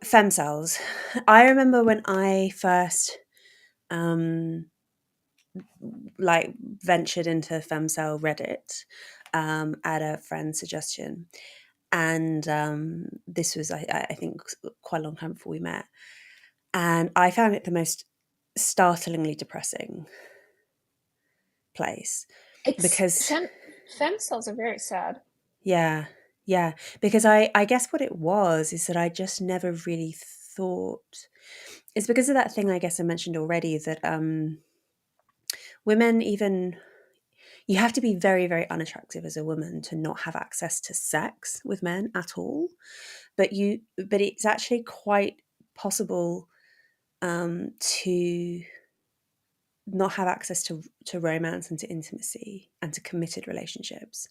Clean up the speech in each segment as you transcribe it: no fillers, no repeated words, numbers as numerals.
Femcels. I remember when I first um, like ventured into femcel Reddit at a friend's suggestion, and this was I think quite a long time before we met, and I found it the most startlingly depressing place It's because femcells are very sad. yeah, yeah, because I guess what it was is that I just never really thought it's because of that thing I guess I mentioned already that women even you have to be very very unattractive as a woman to not have access to sex with men at all, but it's actually quite possible to not have access to romance and to intimacy and to committed relationships,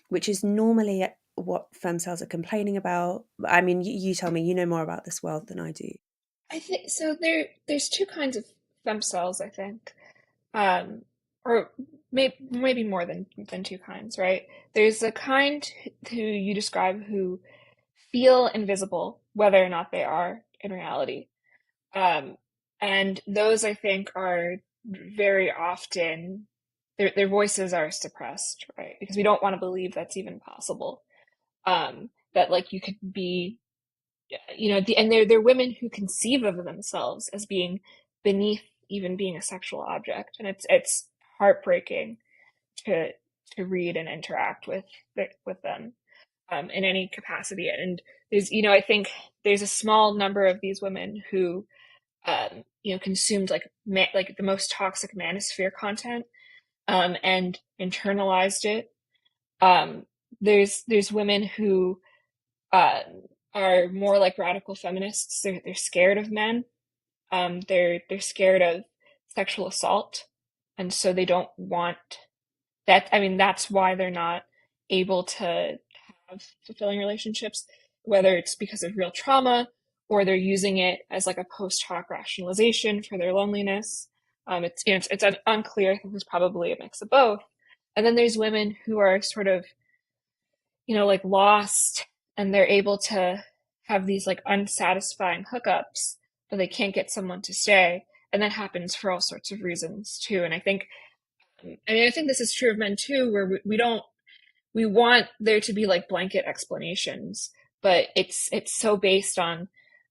which is normally what femcels are complaining about. I mean, you tell me, you know more about this world than I do. I think so. There's two kinds of femcells, I think, um, or maybe more than two kinds, right? There's a kind who you describe who feel invisible, whether or not they are in reality. Um, and those I think are very often their voices are suppressed, right? Because we don't want to believe that's even possible. That like you could be, and they're women who conceive of themselves as being beneath even being a sexual object, and it's heartbreaking to read and interact with them in any capacity. And there's, I think there's a small number of these women who consumed like the most toxic manosphere content and internalized it. Um, there's women who uh, are more like radical feminists. They're scared of men. They're scared of sexual assault, and so they don't want that. I mean, that's why they're not able to have fulfilling relationships, whether it's because of real trauma or they're using it as like a post hoc rationalization for their loneliness. It's unclear. I think there's probably a mix of both. And then there's women who are sort of, like lost, and they're able to have these like unsatisfying hookups, but they can't get someone to stay. And that happens for all sorts of reasons too. And I think this is true of men too, where we don't we want there to be like blanket explanations, but it's so based on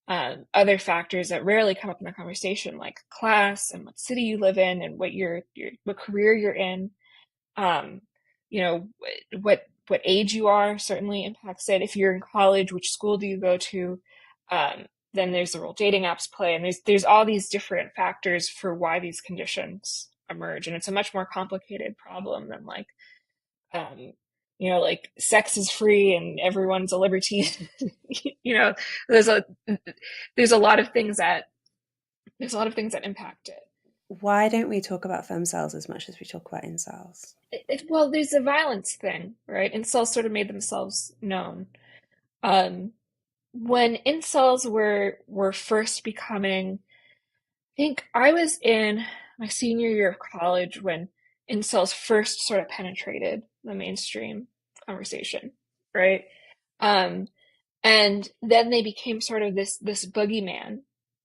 other factors that rarely come up in the conversation, like class and what city you live in and what career you're in. Um, you know what age you are certainly impacts it. If you're in college, which school do you go to? Um, then there's the role dating apps play, and there's all these different factors for why these conditions emerge, and it's a much more complicated problem than um, like sex is free and everyone's a liberty. you know, there's a there's a lot of things that impact it. Why don't we talk about femcels as much as we talk about incels? Well, there's a violence thing, right? Incels sort of made themselves known. Um, when incels were first becoming, I think I was in my senior year of college when incels first sort of penetrated the mainstream conversation, right? Um, and then they became sort of this boogeyman,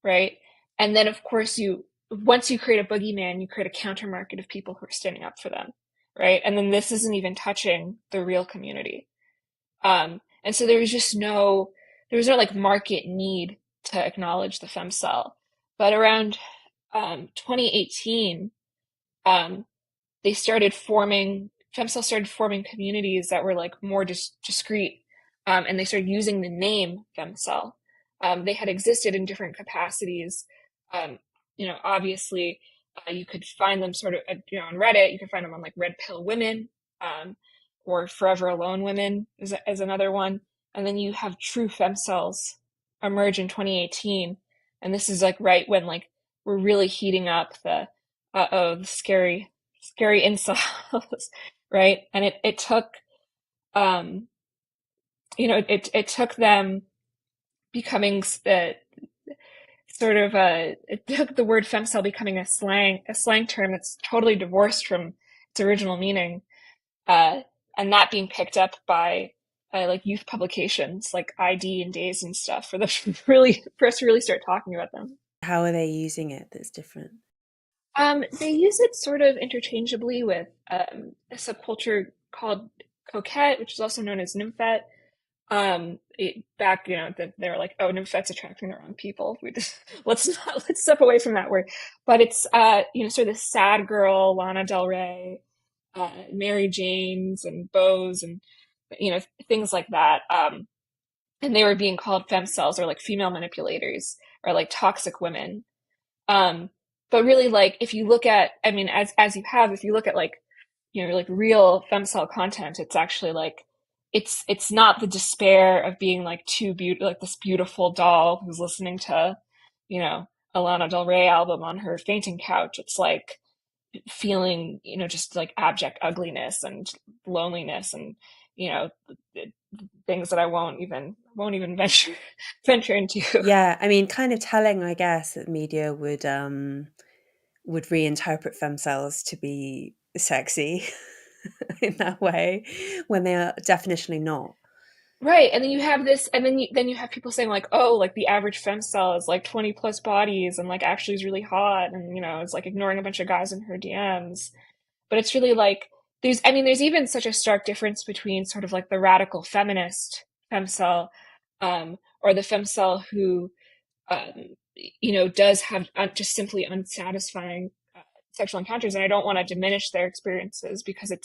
right? And then of course you once you create a boogeyman, you create a counter market of people who are standing up for them, right? And then this isn't even touching the real community. And so there was no like market need to acknowledge the femcel. But around 2018, um, they started forming femcel started forming communities that were like more discreet, and they started using the name femcel. They had existed in different capacities. Obviously, you could find them sort of on Reddit. You could find them on like Red Pill Women, um, or Forever Alone Women is another one. And then you have true femcels emerge in 2018, and this is like right when like we're really heating up the scary incels, right? And it took um it took them becoming sort of it took the word femcel becoming a slang term that's totally divorced from its original meaning, uh and that being picked up by like youth publications like ID and Days and stuff for the really for us to really start talking about them. How are they using it that's different? They use it sort of interchangeably with a subculture called coquette, which is also known as nymphette. Back, they were like, oh, nymphette's attracting the wrong people. We just let's step away from that word. But it's sort of this sad girl, Lana Del Rey, Mary Janes, and Bose, and things like that. And they were being called femcels, or like female manipulators, or like toxic women. Um, but really, like, if you look at, I mean, as you have, if you look at like, like real femcel content, it's actually like, it's not the despair of being like too beautiful, like this beautiful doll who's listening to, a Lana Del Rey album on her fainting couch. It's like feeling, just like abject ugliness and loneliness, and you know, things that I won't even venture into. Yeah, I mean, kind of telling, I guess, that media would reinterpret themselves to be sexy in that way when they are definitionally not. Right, and then you have this, and then you have people saying like, oh, like the average femcel is like 20 plus bodies, and like actually is really hot, and it's like ignoring a bunch of guys in her DMs. But it's really like there's even such a stark difference between sort of like the radical feminist femcel, or the femcel who does have just simply unsatisfying sexual encounters. And I don't want to diminish their experiences, because it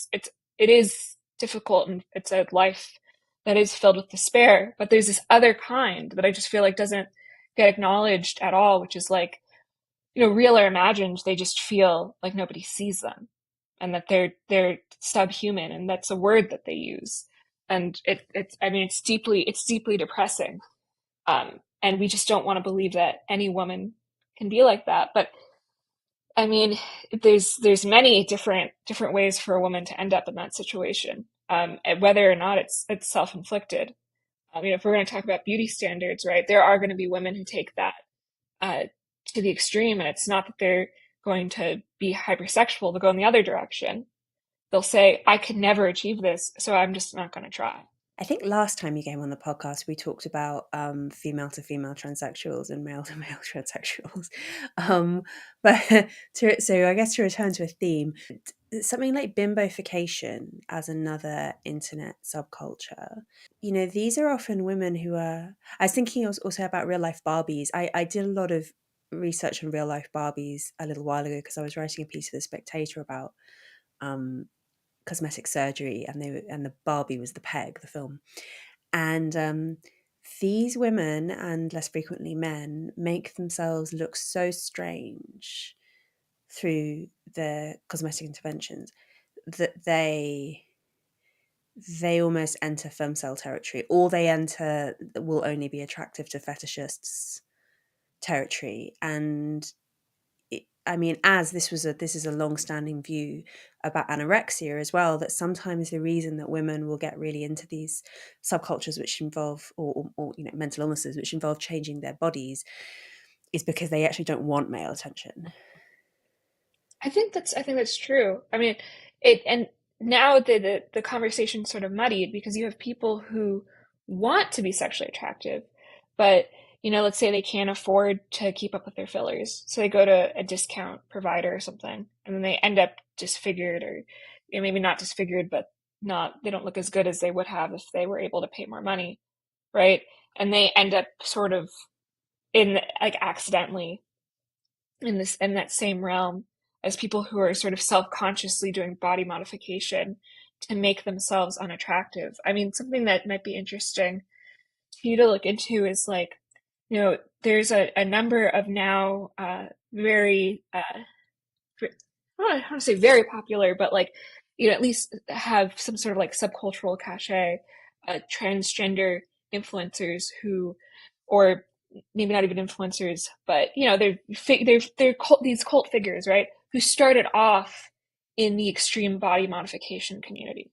is difficult, and it's a life that is filled with despair. But there's this other kind that I just feel like doesn't get acknowledged at all, which is like, real or imagined, they just feel like nobody sees them, and that they're subhuman, and that's a word that they use. And it's I mean it's deeply depressing. And we just don't want to believe that any woman can be like that. But I mean, there's many different ways for a woman to end up in that situation, and whether or not it's self-inflicted. If we're going to talk about beauty standards, right, there are going to be women who take that uh, to the extreme, and it's not that they're going to be hypersexual. They'll go in the other direction. They'll say, "I could never achieve this, so I'm just not going to try." I think last time you came on the podcast, we talked about female to female transsexuals and male to male transsexuals. But so I guess to return to a theme, something like bimbofication as another internet subculture. These are often women who are. I was thinking also about real life Barbies. I did a lot of research on real life Barbies a little while ago because I was writing a piece for the Spectator about um, cosmetic surgery, and the Barbie was the peg, the film. And these women, and less frequently men, make themselves look so strange through their cosmetic interventions that they almost enter femcel territory, or they enter will only be attractive to fetishists territory. And I mean, as this is a long-standing view about anorexia as well, that sometimes the reason that women will get really into these subcultures which involve, or mental illnesses which involve changing their bodies, is because they actually don't want male attention. I think that's true. I mean, it and now the conversation's sort of muddied, because you have people who want to be sexually attractive, but let's say they can't afford to keep up with their fillers, so they go to a discount provider or something, and then they end up disfigured, or maybe not disfigured, but not they don't look as good as they would have if they were able to pay more money, right? And they end up sort of in like accidentally in that same realm as people who are sort of self-consciously doing body modification to make themselves unattractive. I mean, something that might be interesting for you to look into is like, there's a number of now very I don't want to say very popular, but like, at least have some sort of like subcultural cachet, transgender influencers who, or maybe not even influencers, but these cult figures, right? Who started off in the extreme body modification community,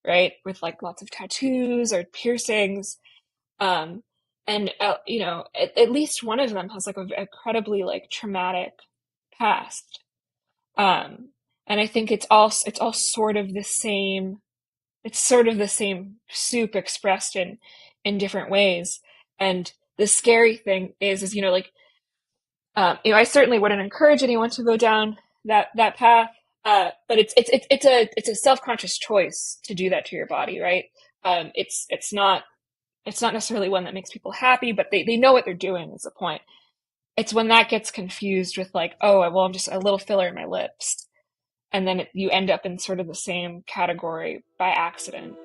right? With like lots of tattoos or piercings, um, and at least one of them has like a incredibly like traumatic past, um, and I think it's all sort of the same it's sort of the same soup expressed in different ways. And the scary thing is, like, I certainly wouldn't encourage anyone to go down that path. But it's a self-conscious choice to do that to your body, right? It's not necessarily one that makes people happy, but they know what they're doing is the point. It's when that gets confused with like, oh, well, I'm just a little filler in my lips, and then you end up in sort of the same category by accident.